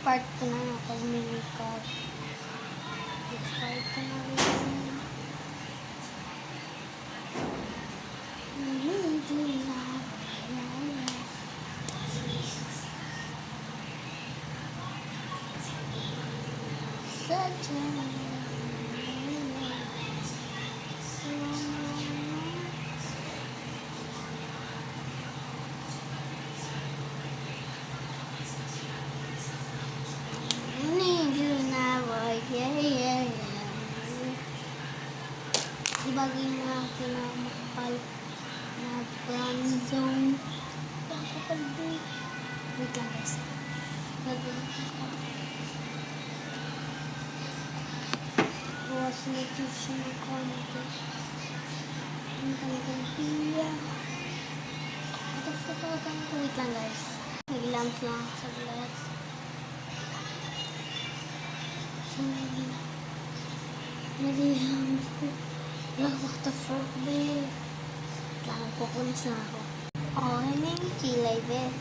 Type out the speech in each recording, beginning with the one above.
part ko na pag minikap. Next part ko na rin. Ibagay na kinamakapal na brown zone. Makapal din. Wait lang guys. Bawas na siya ng konti. Ang talagang piya. Wait lang guys. Nag-lamp lang sa glass. Nag-lamp ko. What the fuck, be? Kailangan ko kunis na ako. Okay na yung kilay, be.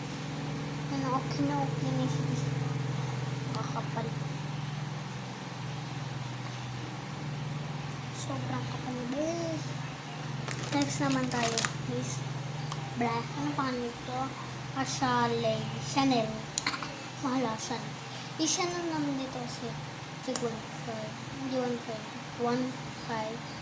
Ano, okay na siya. Makakapal. Sobrang kapal, be. Next naman tayo. Miss Bra. Ano pa nito? Chanel. Mahala, Chanel. I-Chanel naman dito kasi 1.5. Hindi 1.5. 1.5.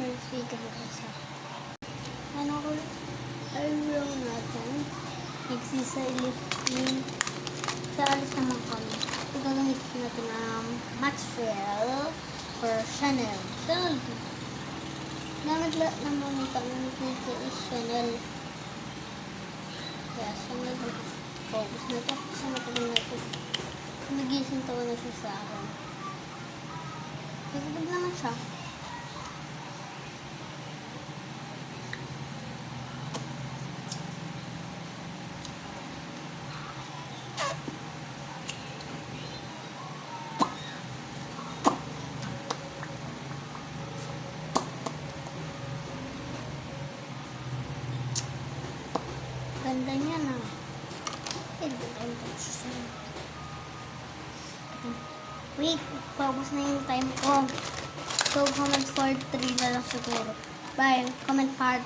Mercy guys. Ano ko eyebrow natin? Nagsisay-lifting. Sa alis naman kami. So, gagamitin natin ang Maxwell for Chanel. Chanel. Gamit lahat naman kami dito is Chanel. Kaya Chanel. Focus na ito. Kasi matagal na ito. Nagising tawa na siya sa akin. Nagdag naman siya. Ganda niya na. Wait, paubos na yung time ko. So, comment part 3 na lang siguro. Bye. Comment part